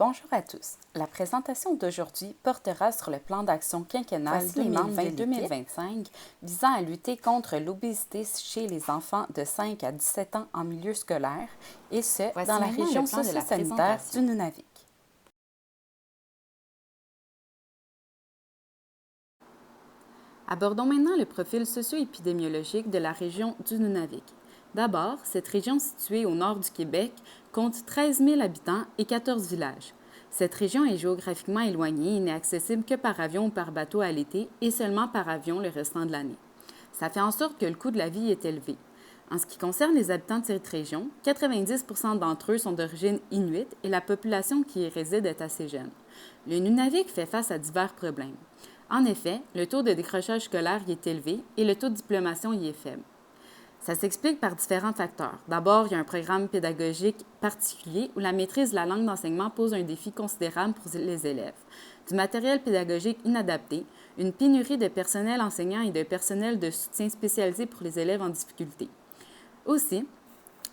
Bonjour à tous. La présentation d'aujourd'hui portera sur le plan d'action quinquennal 2020-2025 visant à lutter contre l'obésité chez les enfants de 5 à 17 ans en milieu scolaire, et ce, dans la région socio-sanitaire du Nunavik. Abordons maintenant le profil socio-épidémiologique de la région du Nunavik. D'abord, cette région située au nord du Québec compte 13 000 habitants et 14 villages. Cette région est géographiquement éloignée et n'est accessible que par avion ou par bateau à l'été et seulement par avion le restant de l'année. Ça fait en sorte que le coût de la vie est élevé. En ce qui concerne les habitants de cette région, 90 % d'entre eux sont d'origine inuite et la population qui y réside est assez jeune. Le Nunavik fait face à divers problèmes. En effet, le taux de décrochage scolaire y est élevé et le taux de diplomation y est faible. Ça s'explique par différents facteurs. D'abord, il y a un programme pédagogique particulier où la maîtrise de la langue d'enseignement pose un défi considérable pour les élèves. Du matériel pédagogique inadapté, une pénurie de personnel enseignant et de personnel de soutien spécialisé pour les élèves en difficulté. Aussi,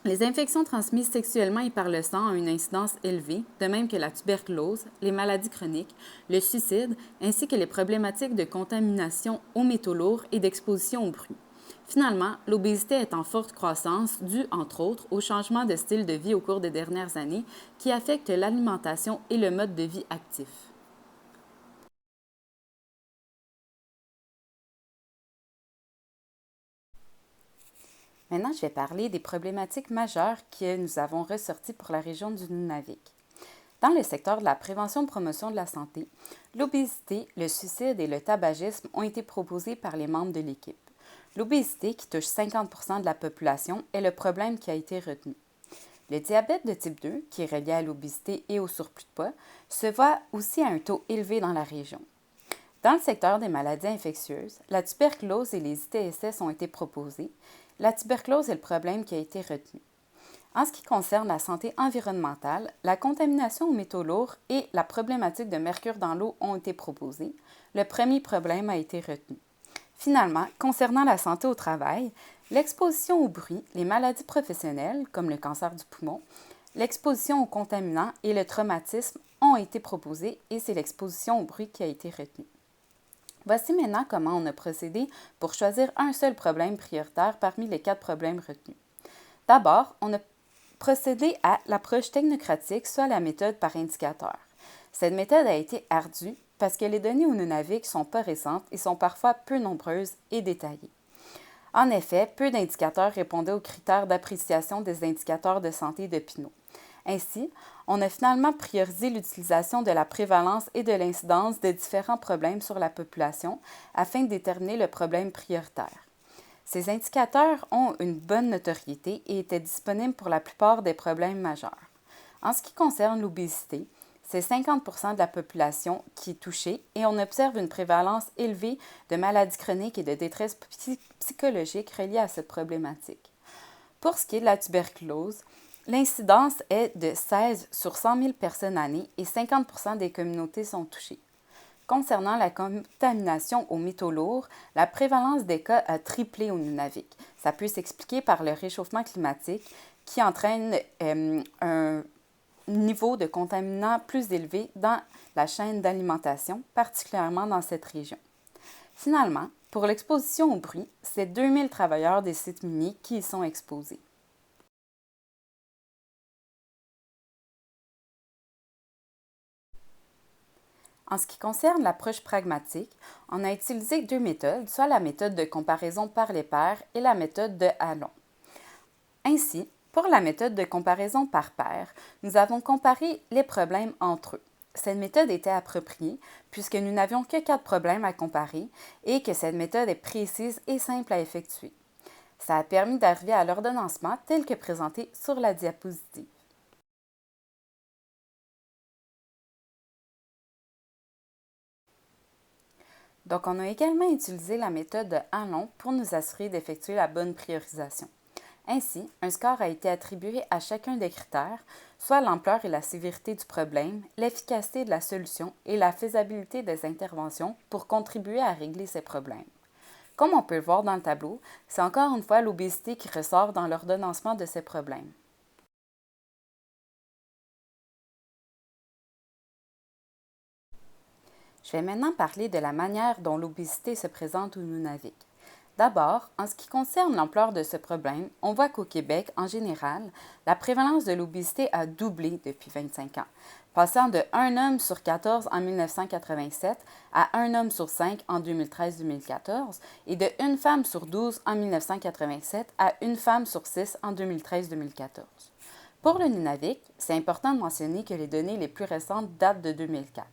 les infections transmises sexuellement et par le sang ont une incidence élevée, de même que la tuberculose, les maladies chroniques, le suicide, ainsi que les problématiques de contamination aux métaux lourds et d'exposition au bruit. Finalement, l'obésité est en forte croissance, due, entre autres, au changement de style de vie au cours des dernières années qui affecte l'alimentation et le mode de vie actif. Maintenant, je vais parler des problématiques majeures que nous avons ressorties pour la région du Nunavik. Dans le secteur de la prévention-promotion de la santé, l'obésité, le suicide et le tabagisme ont été proposés par les membres de l'équipe. L'obésité, qui touche 50 % de la population, est le problème qui a été retenu. Le diabète de type 2, qui est relié à l'obésité et au surplus de poids, se voit aussi à un taux élevé dans la région. Dans le secteur des maladies infectieuses, la tuberculose et les ITSS ont été proposés. La tuberculose est le problème qui a été retenu. En ce qui concerne la santé environnementale, la contamination aux métaux lourds et la problématique de mercure dans l'eau ont été proposées. Le premier problème a été retenu. Finalement, concernant la santé au travail, l'exposition au bruit, les maladies professionnelles, comme le cancer du poumon, l'exposition aux contaminants et le traumatisme ont été proposés et c'est l'exposition au bruit qui a été retenue. Voici maintenant comment on a procédé pour choisir un seul problème prioritaire parmi les 4 problèmes retenus. D'abord, on a procédé à l'approche technocratique, soit la méthode par indicateur. Cette méthode a été ardue parce que les données au Nunavik ne sont pas récentes et sont parfois peu nombreuses et détaillées. En effet, peu d'indicateurs répondaient aux critères d'appréciation des indicateurs de santé de Pinot. Ainsi, on a finalement priorisé l'utilisation de la prévalence et de l'incidence de différents problèmes sur la population afin de déterminer le problème prioritaire. Ces indicateurs ont une bonne notoriété et étaient disponibles pour la plupart des problèmes majeurs. En ce qui concerne l'obésité, c'est 50 % de la population qui est touchée et on observe une prévalence élevée de maladies chroniques et de détresse psychologique reliées à cette problématique. Pour ce qui est de la tuberculose, l'incidence est de 16 sur 100 000 personnes années et 50 % des communautés sont touchées. Concernant la contamination aux métaux lourds, la prévalence des cas a triplé au Nunavik. Ça peut s'expliquer par le réchauffement climatique qui entraîne un niveau de contaminants plus élevé dans la chaîne d'alimentation, particulièrement dans cette région. Finalement, pour l'exposition au bruit, c'est 2000 travailleurs des sites miniers qui y sont exposés. En ce qui concerne l'approche pragmatique, on a utilisé 2 méthodes, soit la méthode de comparaison par les pairs et la méthode de Halon. Ainsi, pour la méthode de comparaison par pairs, nous avons comparé les problèmes entre eux. Cette méthode était appropriée puisque nous n'avions que 4 problèmes à comparer et que cette méthode est précise et simple à effectuer. Ça a permis d'arriver à l'ordonnancement tel que présenté sur la diapositive. Donc, on a également utilisé la méthode de Halon pour nous assurer d'effectuer la bonne priorisation. Ainsi, un score a été attribué à chacun des critères, soit l'ampleur et la sévérité du problème, l'efficacité de la solution et la faisabilité des interventions pour contribuer à régler ces problèmes. Comme on peut le voir dans le tableau, c'est encore une fois l'obésité qui ressort dans l'ordonnancement de ces problèmes. Je vais maintenant parler de la manière dont l'obésité se présente au Nunavik. D'abord, en ce qui concerne l'ampleur de ce problème, on voit qu'au Québec, en général, la prévalence de l'obésité a doublé depuis 25 ans, passant de 1 homme sur 14 en 1987 à 1 homme sur 5 en 2013-2014 et de 1 femme sur 12 en 1987 à 1 femme sur 6 en 2013-2014. Pour le Nunavik, c'est important de mentionner que les données les plus récentes datent de 2004.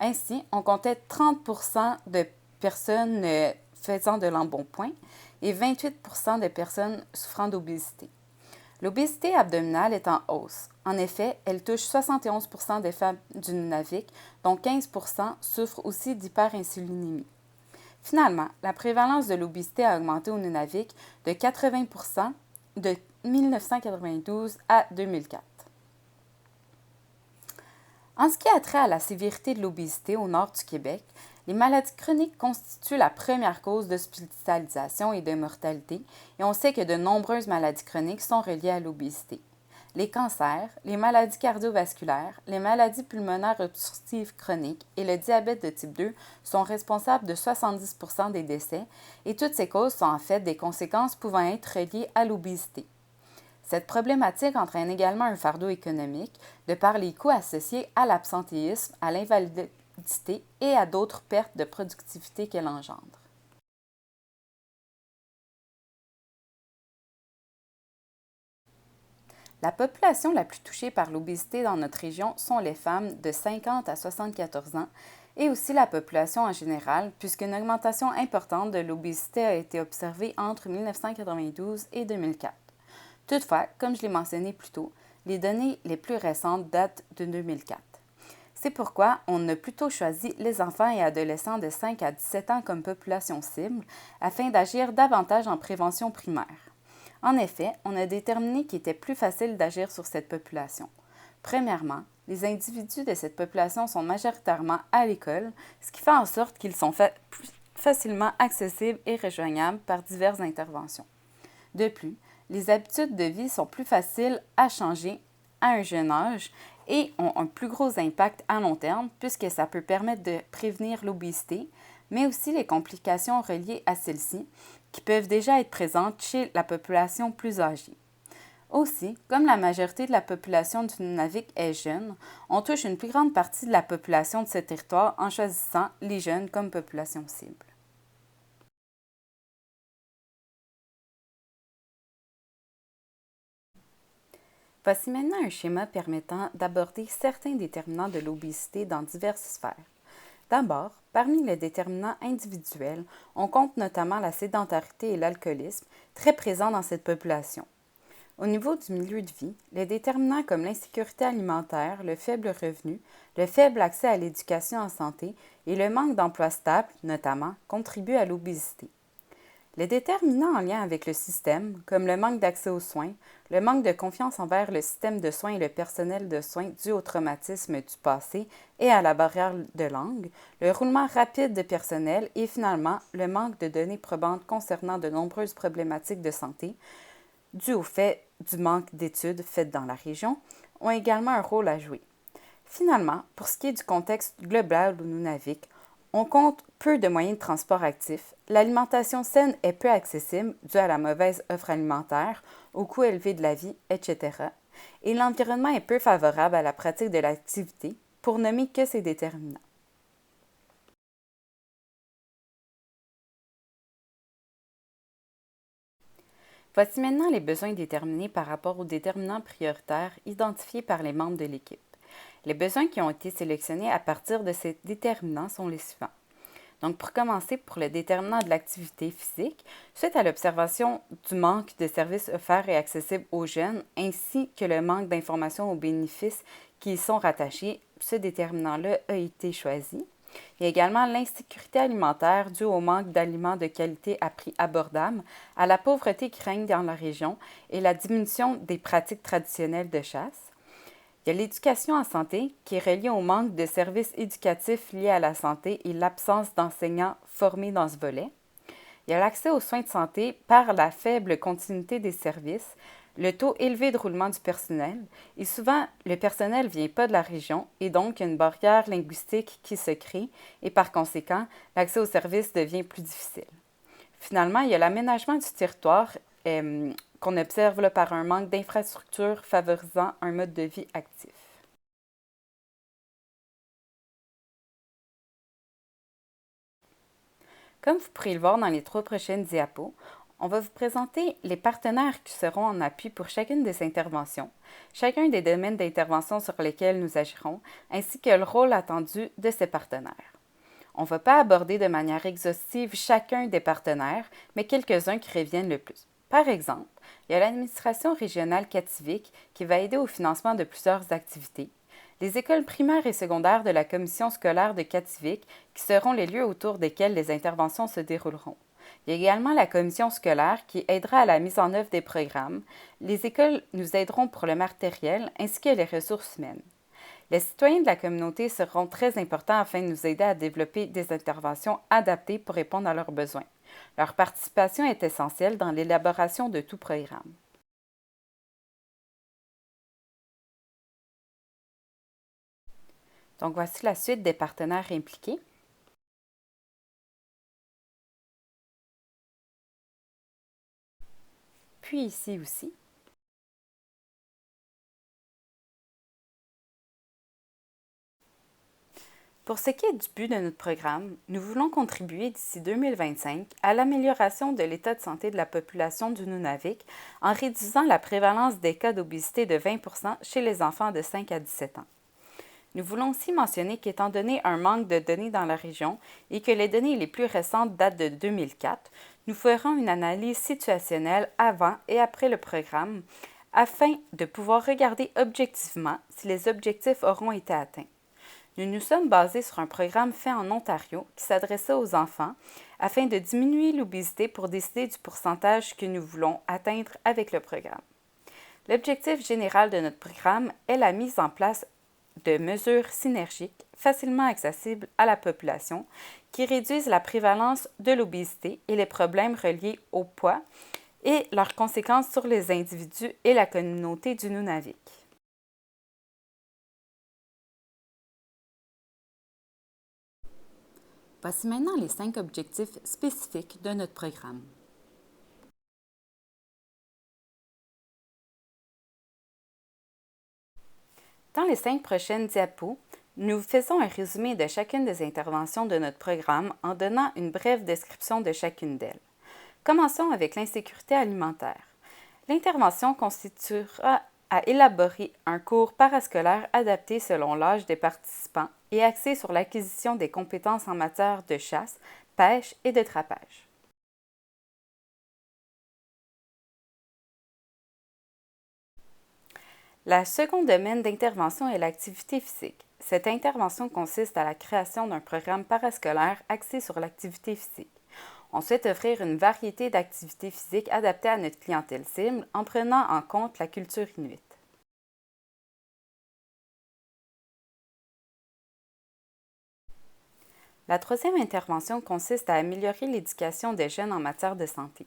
Ainsi, on comptait 30 de personnes faisant de l'embonpoint et 28 de personnes souffrant d'obésité. L'obésité abdominale est en hausse. En effet, elle touche 71 des femmes du Nunavik, dont 15 souffrent aussi d'hyperinsulinémie. Finalement, la prévalence de l'obésité a augmenté au Nunavik de 80 de 1992 à 2004. En ce qui a trait à la sévérité de l'obésité au nord du Québec, les maladies chroniques constituent la première cause d'hospitalisation et de mortalité, et on sait que de nombreuses maladies chroniques sont reliées à l'obésité. Les cancers, les maladies cardiovasculaires, les maladies pulmonaires obstructives chroniques et le diabète de type 2 sont responsables de 70 des décès, et toutes ces causes sont en fait des conséquences pouvant être reliées à l'obésité. Cette problématique entraîne également un fardeau économique de par les coûts associés à l'absentéisme, à l'invalidité et à d'autres pertes de productivité qu'elle engendre. La population la plus touchée par l'obésité dans notre région sont les femmes de 50 à 74 ans et aussi la population en général, puisqu'une augmentation importante de l'obésité a été observée entre 1992 et 2004. Toutefois, comme je l'ai mentionné plus tôt, les données les plus récentes datent de 2004. C'est pourquoi on a plutôt choisi les enfants et adolescents de 5 à 17 ans comme population cible afin d'agir davantage en prévention primaire. En effet, on a déterminé qu'il était plus facile d'agir sur cette population. Premièrement, les individus de cette population sont majoritairement à l'école, ce qui fait en sorte qu'ils sont plus facilement accessibles et rejoignables par diverses interventions. De plus, les habitudes de vie sont plus faciles à changer à un jeune âge et ont un plus gros impact à long terme puisque ça peut permettre de prévenir l'obésité, mais aussi les complications reliées à celle-ci qui peuvent déjà être présentes chez la population plus âgée. Aussi, comme la majorité de la population du Nunavik est jeune, on touche une plus grande partie de la population de ce territoire en choisissant les jeunes comme population cible. Voici maintenant un schéma permettant d'aborder certains déterminants de l'obésité dans diverses sphères. D'abord, parmi les déterminants individuels, on compte notamment la sédentarité et l'alcoolisme, très présents dans cette population. Au niveau du milieu de vie, les déterminants comme l'insécurité alimentaire, le faible revenu, le faible accès à l'éducation en santé et le manque d'emplois stables, notamment, contribuent à l'obésité. Les déterminants en lien avec le système, comme le manque d'accès aux soins, le manque de confiance envers le système de soins et le personnel de soins dû au traumatisme du passé et à la barrière de langue, le roulement rapide de personnel et finalement le manque de données probantes concernant de nombreuses problématiques de santé, dû au fait du manque d'études faites dans la région, ont également un rôle à jouer. Finalement, pour ce qui est du contexte global au Nunavik, on compte peu de moyens de transport actifs, l'alimentation saine est peu accessible due à la mauvaise offre alimentaire, au coût élevé de la vie, etc. Et l'environnement est peu favorable à la pratique de l'activité, pour nommer que ces déterminants. Voici maintenant les besoins déterminés par rapport aux déterminants prioritaires identifiés par les membres de l'équipe. Les besoins qui ont été sélectionnés à partir de ces déterminants sont les suivants. Donc, pour commencer, pour le déterminant de l'activité physique, suite à l'observation du manque de services offerts et accessibles aux jeunes, ainsi que le manque d'informations aux bénéfices qui y sont rattachés, ce déterminant-là a été choisi. Il y a également l'insécurité alimentaire due au manque d'aliments de qualité à prix abordable, à la pauvreté qui règne dans la région et la diminution des pratiques traditionnelles de chasse. Il y a l'éducation en santé qui est reliée au manque de services éducatifs liés à la santé et l'absence d'enseignants formés dans ce volet. Il y a l'accès aux soins de santé par la faible continuité des services, le taux élevé de roulement du personnel, et souvent le personnel ne vient pas de la région et donc il y a une barrière linguistique qui se crée et par conséquent, l'accès aux services devient plus difficile. Finalement, il y a l'aménagement du territoire qu'on observe là, par un manque d'infrastructures favorisant un mode de vie actif. Comme vous pourrez le voir dans les 3 prochaines diapos, on va vous présenter les partenaires qui seront en appui pour chacune des interventions, chacun des domaines d'intervention sur lesquels nous agirons, ainsi que le rôle attendu de ces partenaires. On ne va pas aborder de manière exhaustive chacun des partenaires, mais quelques-uns qui reviennent le plus. Par exemple, il y a l'administration régionale Kativik qui va aider au financement de plusieurs activités, les écoles primaires et secondaires de la commission scolaire de Kativik qui seront les lieux autour desquels les interventions se dérouleront. Il y a également la commission scolaire qui aidera à la mise en œuvre des programmes. Les écoles nous aideront pour le matériel ainsi que les ressources humaines. Les citoyens de la communauté seront très importants afin de nous aider à développer des interventions adaptées pour répondre à leurs besoins. Leur participation est essentielle dans l'élaboration de tout programme. Donc voici la suite des partenaires impliqués. Puis ici aussi. Pour ce qui est du but de notre programme, nous voulons contribuer d'ici 2025 à l'amélioration de l'état de santé de la population du Nunavik en réduisant la prévalence des cas d'obésité de 20 chez les enfants de 5 à 17 ans. Nous voulons aussi mentionner qu'étant donné un manque de données dans la région et que les données les plus récentes datent de 2004, nous ferons une analyse situationnelle avant et après le programme afin de pouvoir regarder objectivement si les objectifs auront été atteints. Nous nous sommes basés sur un programme fait en Ontario qui s'adressait aux enfants afin de diminuer l'obésité pour décider du pourcentage que nous voulons atteindre avec le programme. L'objectif général de notre programme est la mise en place de mesures synergiques facilement accessibles à la population qui réduisent la prévalence de l'obésité et les problèmes reliés au poids et leurs conséquences sur les individus et la communauté du Nunavik. Voici maintenant les 5 objectifs spécifiques de notre programme. Dans les 5 prochaines diapos, nous faisons un résumé de chacune des interventions de notre programme en donnant une brève description de chacune d'elles. Commençons avec l'insécurité alimentaire. L'intervention constituera à élaborer un cours parascolaire adapté selon l'âge des participants et axé sur l'acquisition des compétences en matière de chasse, pêche et de trapage. Le second domaine d'intervention est l'activité physique. Cette intervention consiste à la création d'un programme parascolaire axé sur l'activité physique. On souhaite offrir une variété d'activités physiques adaptées à notre clientèle cible en prenant en compte la culture inuite. La troisième intervention consiste à améliorer l'éducation des jeunes en matière de santé.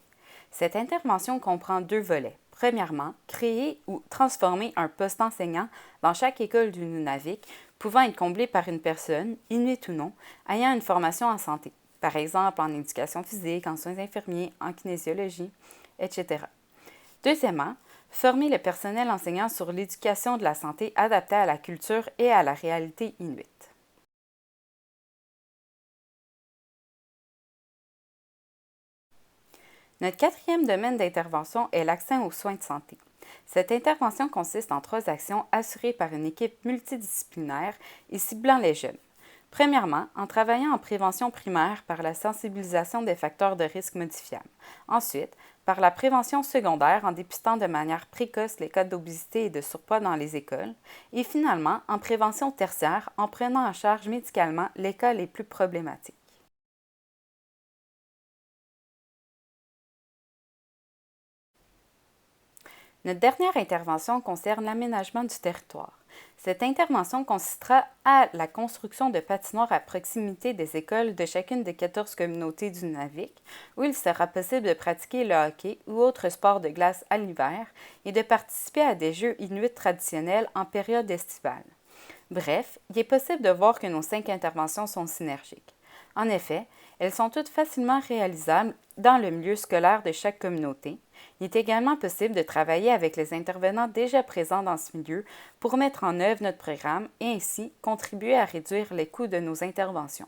Cette intervention comprend 2 volets. Premièrement, créer ou transformer un poste enseignant dans chaque école du Nunavik, pouvant être comblé par une personne, inuit ou non, ayant une formation en santé, par exemple en éducation physique, en soins infirmiers, en kinésiologie, etc. Deuxièmement, former le personnel enseignant sur l'éducation de la santé adaptée à la culture et à la réalité inuite. Notre quatrième domaine d'intervention est l'accès aux soins de santé. Cette intervention consiste en 3 actions assurées par une équipe multidisciplinaire et ciblant les jeunes. Premièrement, en travaillant en prévention primaire par la sensibilisation des facteurs de risque modifiables. Ensuite, par la prévention secondaire en dépistant de manière précoce les cas d'obésité et de surpoids dans les écoles. Et finalement, en prévention tertiaire en prenant en charge médicalement les cas les plus problématiques. Notre dernière intervention concerne l'aménagement du territoire. Cette intervention consistera à la construction de patinoires à proximité des écoles de chacune des 14 communautés du Nunavik, où il sera possible de pratiquer le hockey ou autres sports de glace à l'hiver et de participer à des jeux inuits traditionnels en période estivale. Bref, il est possible de voir que nos 5 interventions sont synergiques. En effet, elles sont toutes facilement réalisables dans le milieu scolaire de chaque communauté. Il est également possible de travailler avec les intervenants déjà présents dans ce milieu pour mettre en œuvre notre programme et ainsi contribuer à réduire les coûts de nos interventions.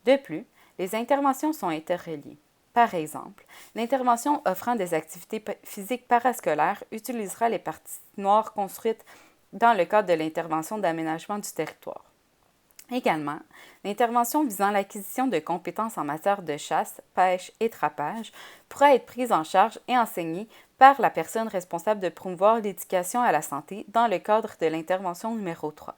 De plus, les interventions sont interreliées. Par exemple, l'intervention offrant des activités physiques parascolaires utilisera les patinoires construites dans le cadre de l'intervention d'aménagement du territoire. Également, l'intervention visant l'acquisition de compétences en matière de chasse, pêche et trapage pourra être prise en charge et enseignée par la personne responsable de promouvoir l'éducation à la santé dans le cadre de l'intervention numéro 3.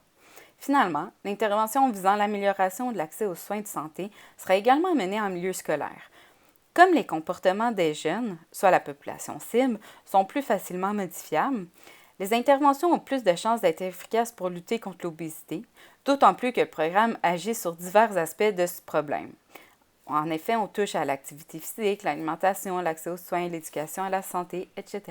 Finalement, l'intervention visant l'amélioration de l'accès aux soins de santé sera également menée en milieu scolaire. Comme les comportements des jeunes, soit la population cible, sont plus facilement modifiables, les interventions ont plus de chances d'être efficaces pour lutter contre l'obésité, d'autant plus que le programme agit sur divers aspects de ce problème. En effet, on touche à l'activité physique, l'alimentation, l'accès aux soins, l'éducation à la santé, etc.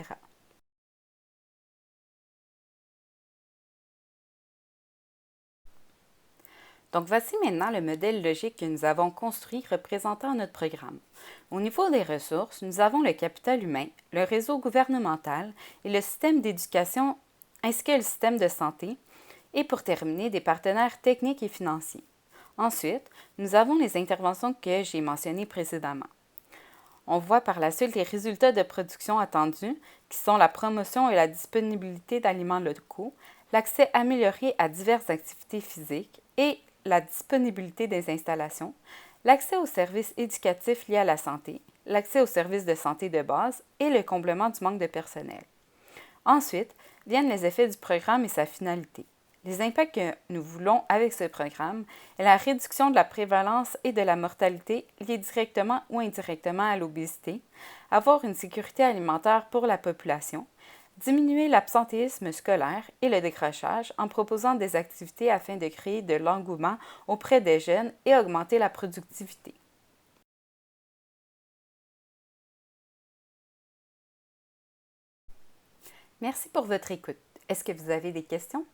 Donc voici maintenant le modèle logique que nous avons construit représentant notre programme. Au niveau des ressources, nous avons le capital humain, le réseau gouvernemental et le système d'éducation ainsi que le système de santé, et pour terminer, des partenaires techniques et financiers. Ensuite, nous avons les interventions que j'ai mentionnées précédemment. On voit par la suite les résultats de production attendus, qui sont la promotion et la disponibilité d'aliments locaux, l'accès amélioré à diverses activités physiques et la disponibilité des installations, l'accès aux services éducatifs liés à la santé, l'accès aux services de santé de base et le comblement du manque de personnel. Ensuite, viennent les effets du programme et sa finalité. Les impacts que nous voulons avec ce programme est la réduction de la prévalence et de la mortalité liée directement ou indirectement à l'obésité, avoir une sécurité alimentaire pour la population, diminuer l'absentéisme scolaire et le décrochage en proposant des activités afin de créer de l'engouement auprès des jeunes et augmenter la productivité. Merci pour votre écoute. Est-ce que vous avez des questions?